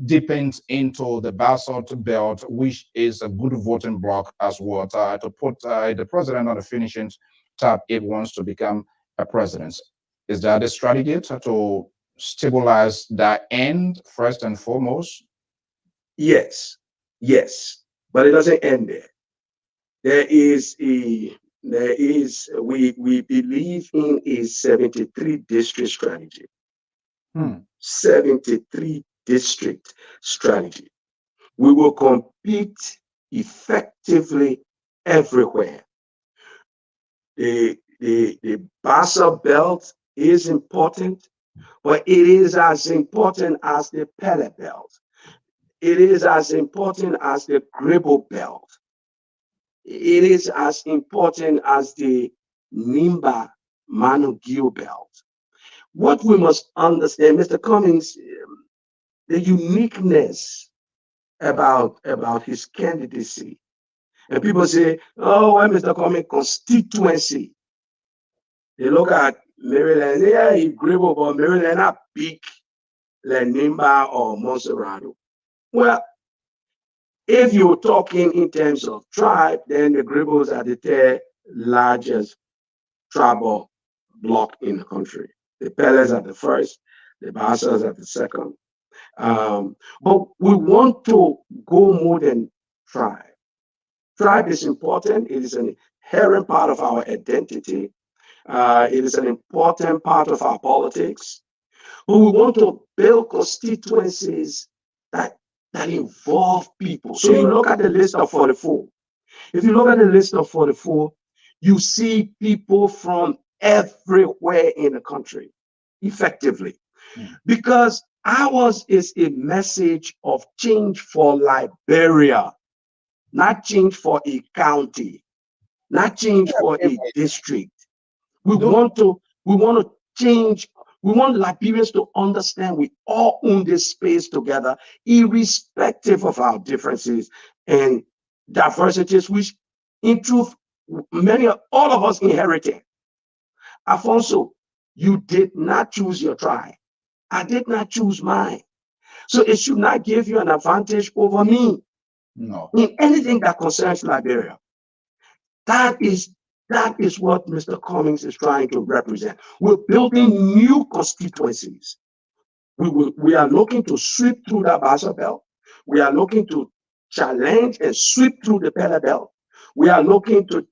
depends into the Basalt Belt, which is a good voting bloc as well, to put the president on the finishing tab if wants to become a president? Is that a strategy to stabilize that end first and foremost? Yes, yes, but it doesn't end there. There is a we believe in a 73 district strategy. Hmm. 73 district strategy. We will compete effectively everywhere. The Basel Belt is important, but it is as important as the Pele Belt. It is as important as the Gribble Belt. It is as important as the Nimba Manugil Belt. What we must understand, Mr. Cummings, the uniqueness about his candidacy. And people say, oh, well, Mr. Cummings, constituency. They look at Maryland, yeah, he Gribble, but Maryland not big like Nimba or Monserrato. Well, if you're talking in terms of tribe, then the Gribbles are the third largest tribal block in the country. The Peles are the first, the Bassas are the second. But we want to go more than tribe. Tribe is important. It is an inherent part of our identity. It is an important part of our politics. But we want to build constituencies that involve people. So you look at the list of 44. If you look at the list of 44, you see people from everywhere in the country effectively. Because ours is a message of change for Liberia, not change for a county, not change for a district. We want to change. We want Liberians to understand we all own this space together, irrespective of our differences and diversities, which in truth, all of us inherited. Afonso, you did not choose your tribe. I did not choose mine. So it should not give you an advantage over me. No. In anything that concerns Liberia. That is what Mr. Cummings is trying to represent. We're building new constituencies. We are looking to sweep through the Basel Belt. We are looking to challenge and sweep through the Pele Belt. We are looking to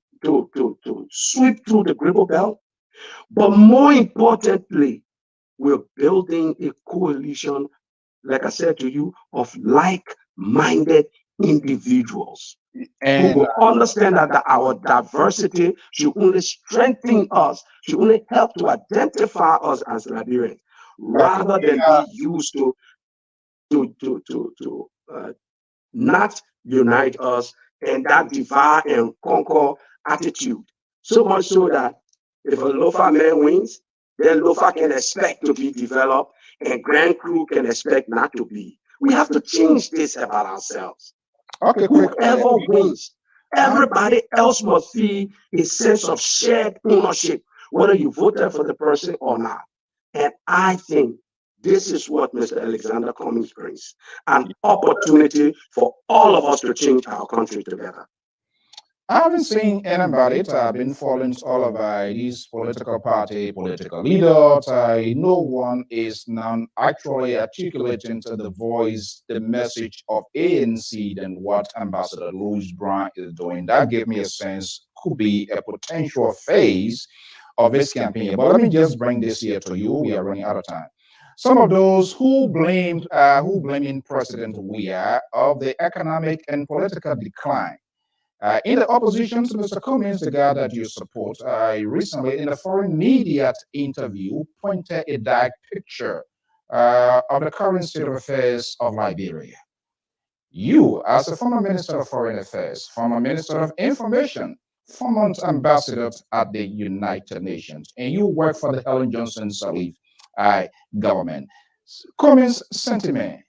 sweep through the Gribble Belt. But more importantly, we're building a coalition, like I said to you, of like-minded individuals who will understand that our diversity should only strengthen us, should only help to identify us as Liberians, rather than be used to not unite us and that divide and conquer attitude. So much so that if a Lofa man wins, then Lofa can expect to be developed and Grand Crew can expect not to be. We have to change this about ourselves. Okay, quick. Whoever wins, Everybody else must feel a sense of shared ownership, whether you voted for the person or not. And I think this is what Mr. Alexander Cummings brings, an opportunity for all of us to change our country together. I haven't seen anybody. I've been following all of these political party, political leaders. No one is now actually articulating to the voice the message of ANC than what Ambassador Louis Brown is doing. That gave me a sense could be a potential phase of his campaign. But let me just bring this here to you. We are running out of time. Some of those who blaming President Weah of the economic and political decline in the opposition to Mr. Cummings, the guy that you support, recently in a foreign media interview pointed a dark picture of the current state of affairs of Liberia. You, as a former Minister of Foreign Affairs, former Minister of Information, former ambassador at the United Nations, and you work for the Helen Johnson Sirleaf government. Cummings' sentiment,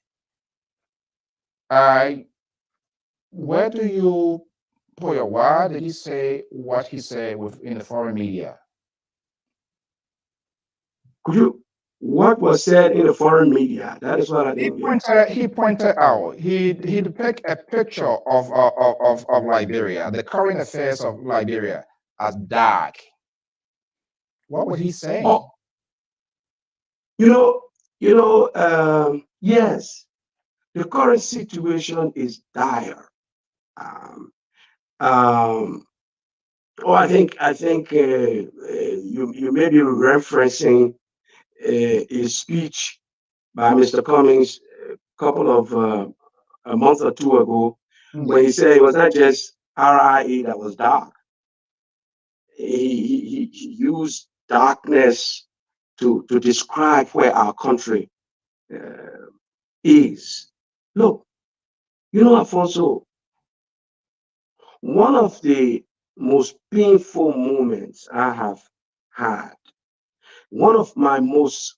uh, where do you why did he say what he said in the foreign media? What was said in the foreign media? That is what I didn't get. He pointed out. He depicted a picture of Liberia, the current affairs of Liberia, as dark. What was he saying? Oh, yes, the current situation is dire. Um, um, I think you may be referencing a speech by Mr. Cummings a couple of a month or two ago when he said it was not just RIE that was dark. He used darkness to describe where our country uh, is. Look, Alfonso, one of the most painful moments I have had, one of my most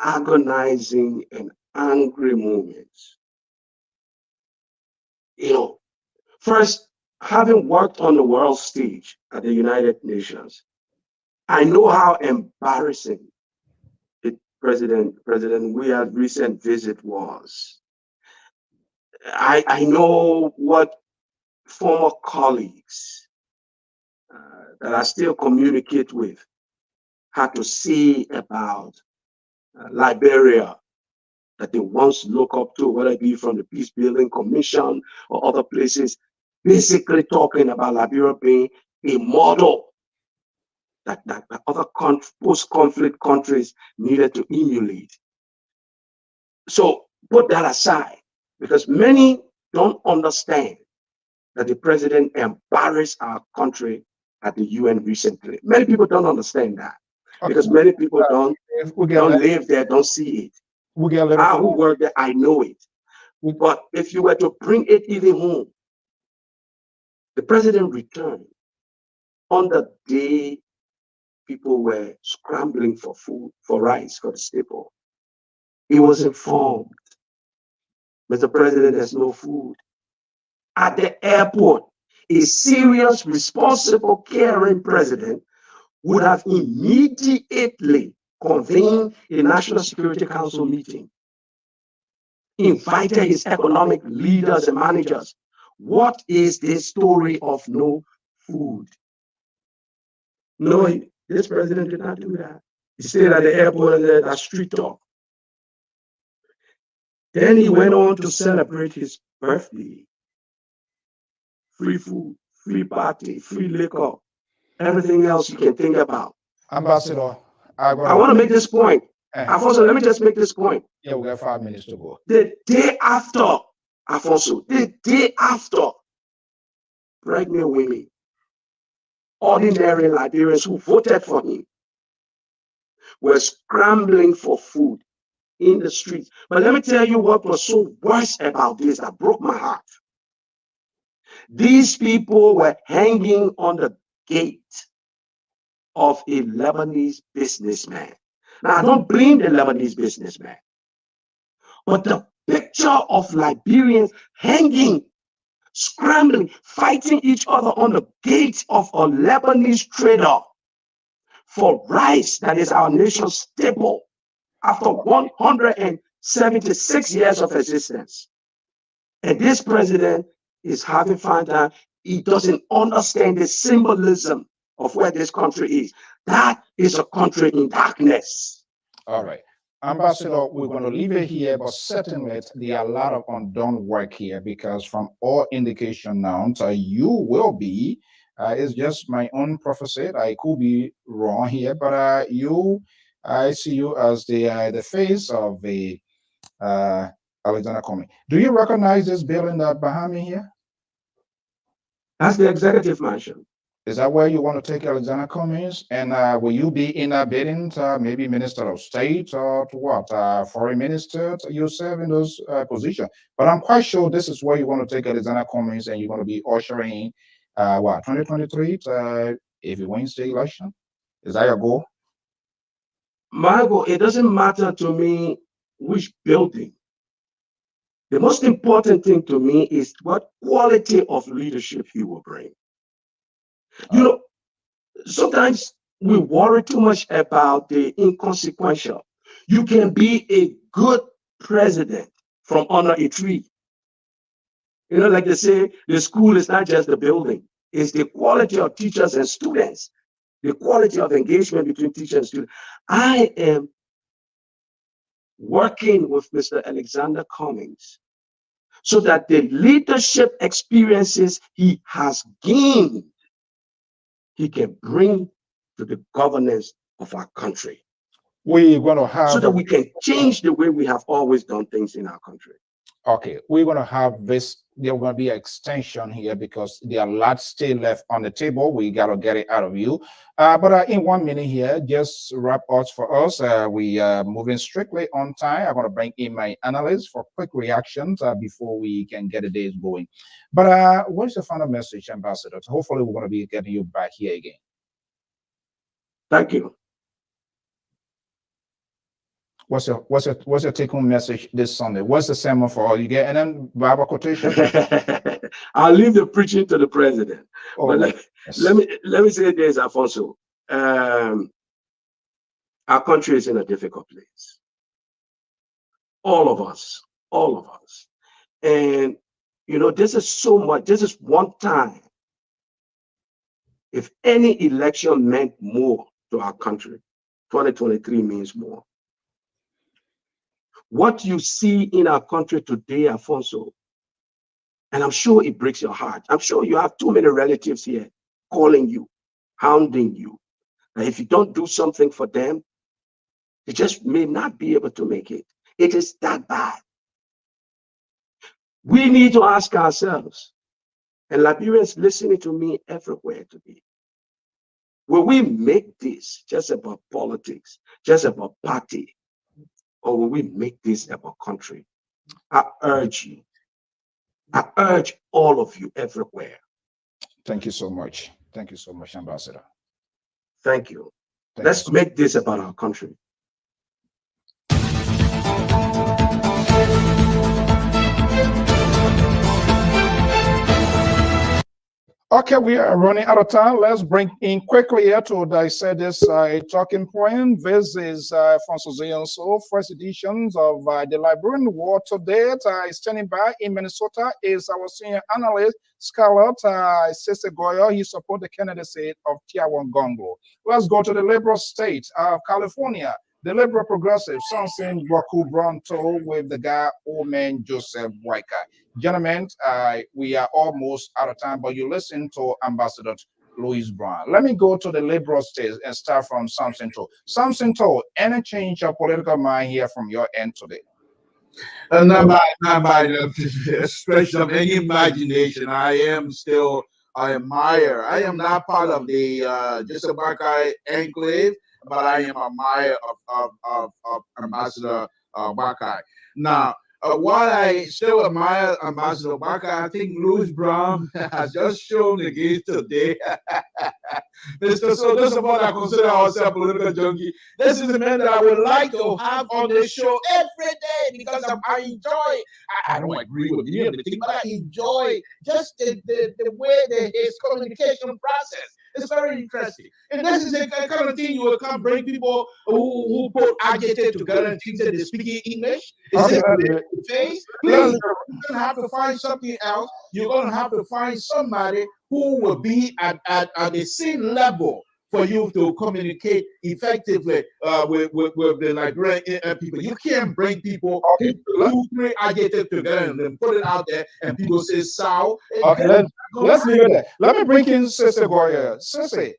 agonizing and angry moments, you know, first, having worked on the world stage at the United Nations, I know how embarrassing President Weah's recent visit was. I know what former colleagues that I still communicate with had to say about Liberia that they once look up to, whether it be from the Peace Building Commission or other places, basically talking about Liberia being a model that other post-conflict countries needed to emulate. So put that aside, because many don't understand that the president embarrassed our country at the UN recently. Many people don't understand that because many people don't live there, don't see it. We get a little. I who work there, I know it. But if you were to bring it even home, the president returned on the day people were scrambling for food, for rice, for the staple. He was informed, Mr. President, there's no food. At the airport, a serious, responsible, caring president would have immediately convened a National Security Council meeting, invited his economic leaders and managers. What is this story of no food? No, this president did not do that. He stayed at the airport and did that street talk. Then he went on to celebrate his birthday. Free food, free party, free liquor, everything else you can think about. Ambassador, I want to make this point. Alfonso, let me just make this point. Yeah, we got 5 minutes to go. The day after, Alfonso, the day after, pregnant women, ordinary Liberians who voted for him, were scrambling for food in the streets. But let me tell you what was so worse about this that broke my heart. These people were hanging on the gate of a Lebanese businessman. Now, I don't blame the Lebanese businessman, but the picture of Liberians hanging scrambling, fighting each other on the gates of a Lebanese trader for rice that is our nation's staple after 176 years of existence. And this president is having found out he doesn't understand the symbolism of where this country is. That is a country in darkness. All right. Ambassador, we're going to leave it here, but certainly there are a lot of undone work here because from all indication now, you will be, it's just my own prophecy. I could be wrong here, but I see you as the face of the Alexander Comey. Do you recognize this building that behind me here? That's the executive mansion. Is that where you want to take Alexander Cummings? And will you be in a bidding, maybe Minister of State or to what? Foreign Minister? You serve in those positions. But I'm quite sure this is where you want to take Alexander Cummings and you're going to be ushering, 2023 if he wins the election? Is that your goal? My goal, it doesn't matter to me which building. The most important thing to me is what quality of leadership he will bring. You know, sometimes we worry too much about the inconsequential. You can be a good president from under a tree. You know, like they say, the school is not just the building, it's the quality of teachers and students, the quality of engagement between teachers and students. I am working with Mr. Alexander Cummings so that the leadership experiences he has gained he can bring to the governance of our country. We're going to have so that we can change the way we have always done things in our country. Okay, we're going to have this. There will be an extension here because there are lots still left on the table. We got to get it out of you. But in 1 minute here, just wrap up for us. We are moving strictly on time. I'm going to bring in my analysts for quick reactions before we can get the days going. But what's the final message, Ambassador? So hopefully, we're going to be getting you back here again. Thank you. What's your take-home message this Sunday? What's the sermon for all you get? And then Bible quotation. I'll leave the preaching to the president. Oh, but let me say this, Alfonso. Our country is in a difficult place. All of us. And you know, this is so much. This is one time. If any election meant more to our country, 2023 means more. What you see in our country today, Alfonso, and I'm sure it breaks your heart. I'm sure you have too many relatives here calling you, hounding you. And if you don't do something for them, they just may not be able to make it. It is that bad. We need to ask ourselves, and Liberians listening to me everywhere today, will we make this just about politics, just about party? Or will we make this about country? I urge you. I urge all of you everywhere. Thank you so much. Thank you so much, Ambassador. Thank you. Let's make this about our country. Okay, we are running out of time. Let's bring in quickly here to dissect this talking point. This is Alfonso Zionso, first editions of the Liberian War Today. Standing by in Minnesota is our senior analyst, Scarlett Sesegoyo. He supports the candidacy of Tiawan Gongo. Let's go to the liberal state of California. The liberal progressive, Samson Roku Bronto with the guy, old man Joseph Waika. Gentlemen, we are almost out of time, but you listen to Ambassador Louis Brown. Let me go to the liberal states and start from Samson To. Samson To, any change of political mind here from your end today? Not by the stretch of any imagination. I am still I admire. I am not part of the just a Buckeye enclave, but I am a admirer of Ambassador Buckeye. Now, while I still admire Ambassador Barker, I think Louis Brown has just shown again today. Mr. So those of us that consider ourselves political junkie, this is a man that I would like to have on this show every day because I enjoy. I don't agree with me and everything, but I enjoy just the way that his communication process. It's very interesting. And this is the kind of thing you will come bring people who put adjectives together and think that they speak English. Is it face? Please, you're going to have to find something else. You're going to have to find somebody who will be at the same level for you to communicate effectively with the Liberian people. You can't bring people two, three adjectives together and then put it out there and people say "sow." Okay, let's leave it there. Let me bring in Sister Goya. Sister,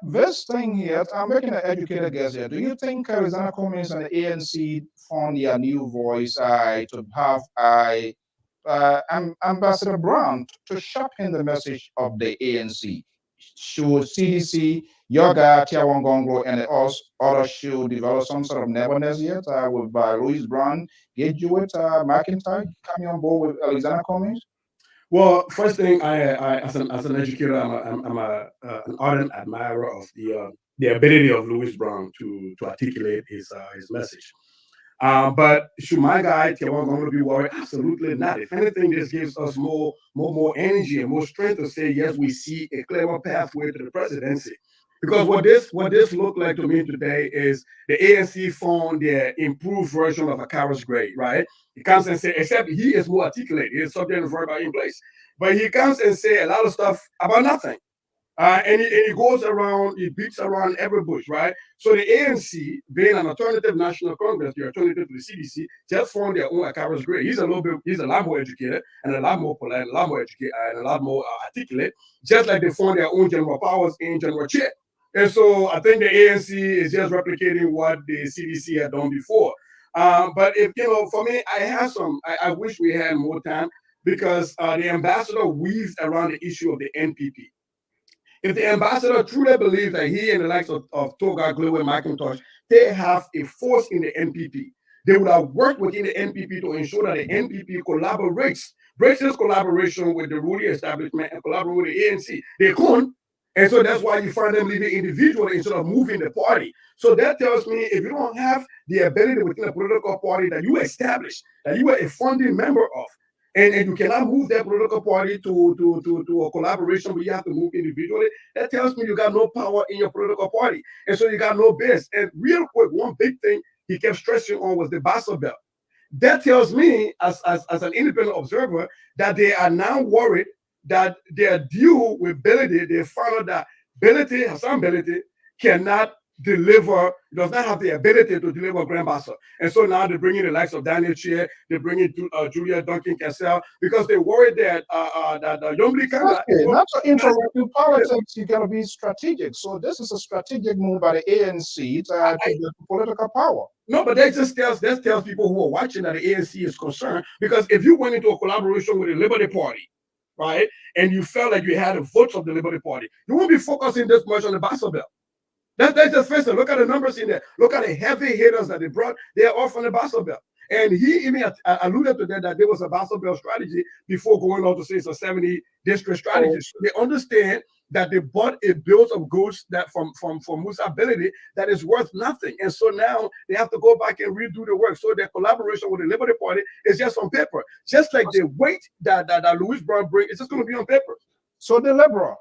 this thing here, I'm making an educated guess here. Do you think Arizona Cummings and the ANC found their new voice to have Ambassador Brown to sharpen the message of the ANC? Should CDC, your guy, Tiawan Gongo, and others should develop some sort of neverness yet with Louis Brown, Gage Jewett, McIntyre coming on board with Alexander Cummings? Well, first thing, I as an educator, an ardent admirer of the ability of Louis Brown to articulate his message. But should my guy Tiawan going to be worried? Absolutely not. If anything, this gives us more energy and more strength to say yes, we see a clearer pathway to the presidency. Because what this looked like to me today is the ANC found their improved version of a Carlos Gray, right? He comes and say, except he is more articulate, he is subject and verb in place, but he comes and say a lot of stuff about nothing. And he goes around, he beats around every bush, right? So the ANC, being an alternative national congress, the alternative to the CDC, just formed their own Akaris Gray. He's a lot more educated and a lot more polite, a lot more educated and a lot more articulate, just like they formed their own General Powers in General Chair. And so I think the ANC is just replicating what the CDC had done before. But if, for me, I wish we had more time because the ambassador weaves around the issue of the NPP. If the ambassador truly believes that he and the likes of Toga, Glow, and McIntosh, they have a force in the NPP, they would have worked within the NPP to ensure that the NPP breaks this collaboration with the ruling establishment and collaborate with the ANC. They couldn't. And so that's why you find them leading individually instead of moving the party. So that tells me if you don't have the ability within a political party that you established, that you were a founding member of, and you cannot move that political party to a collaboration where you have to move individually, that tells me you got no power in your political party. And so you got no base. And real quick, one big thing he kept stressing on was the Basel Belt. That tells me, as an independent observer, that they are now worried that their deal with Belity, they found out that Hassan Belity, cannot deliver, does not have the ability to deliver Grand Bassa. And so now they're bringing the likes of Daniel Chair, they're bringing Julia Duncan Cassell, because they're worried that Yombli Kanga. Not to interrupt you, politics, you got to be strategic. So this is a strategic move by the ANC to get political power. No, but that tells people who are watching that the ANC is concerned, because if you went into a collaboration with the Liberty Party, right, and you felt like you had the votes of the Liberty Party, you won't be focusing this much on the Basel Belt. That's just first. Look at the numbers in there. Look at the heavy hitters that they brought. They are all from the Basel Belt. And he even alluded to that there was a Basel Belt strategy before going on to say it's a 70 district strategy. So they understand that they bought a bill of goods that from Musa Ability that is worth nothing. And so now they have to go back and redo the work. So their collaboration with the Liberty Party is just on paper. Just like the weight that Louis Brown brings, it's just going to be on paper. So the Liberal.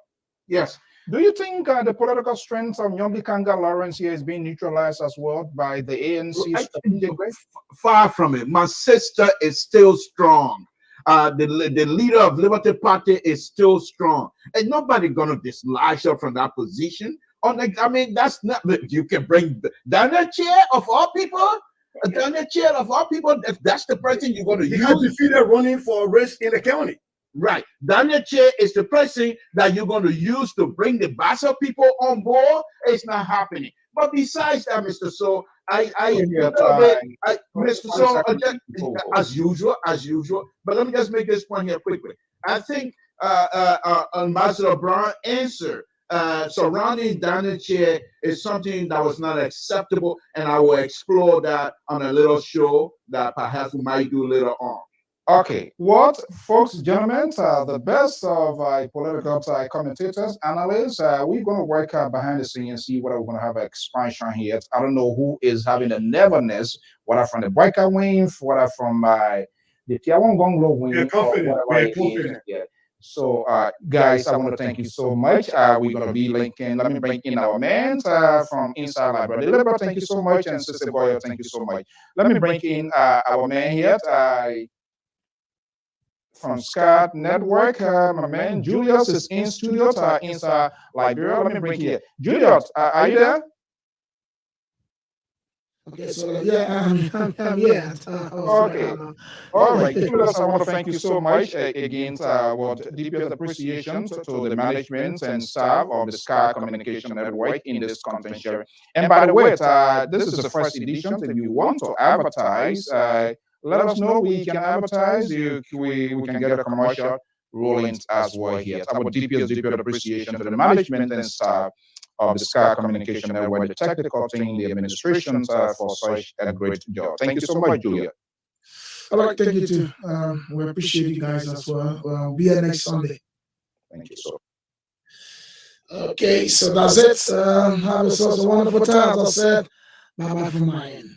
Yes. Do you think the political strength of Yombi Kanga Lawrence here is being neutralized as well by the ANC? Far from it. My sister is still strong. The leader of Liberty Party is still strong. And nobody gonna dislodge her from that position. That's not, you can bring Daniel Chair of all people. Daniel Chair of all people, if that's the person you're gonna use. Because defeated running for a race in the county. Right. Daniel Chair is the person that you're going to use to bring the Bassa people on board. It's not happening. But besides that, Mr. So, Mr. So, as usual. But let me just make this point here quickly. I think Ambassador Brown answered surrounding dining chair is something that was not acceptable, and I will explore that on a little show that perhaps we might do later on. Okay, what, folks, gentlemen, the best of political commentators, analysts, we're going to work behind the scenes and see whether we're going to have an expansion here. I don't know who is having the nervousness, whether from the Biker wing, whether from the Tiawan Gonglo We are wing, or confident. We whatever are it is. confident. Yeah. So, guys, I want to thank you so much. We're going to be linking. Let me bring in our man from Inside Library. Liberal, thank you so much. And Sister Boyle, thank you so much. Let me bring in our man here. From Scott Network. My man Julius is in studio inside Liberia. Let me bring here. Julius, are you there? Okay, so yeah, I'm yeah. Okay. All right, Julius, I want to thank you so much again with deepest appreciation to the management and staff of the Sky Communication Network in this content sharing. And by the way, this is the first edition. If you want to advertise, let us know. We can advertise. We can get a commercial rolling as well here. Our deepest appreciation to the management and staff of the Sky Communication Network, the technical team, the administration for such a great job. Thank you so much, Julia. All right, thank you too. We appreciate you guys as well. Be here next Sunday. Thank you so much. Okay, so that's it. Have yourselves a wonderful time. As I said, bye bye from my end.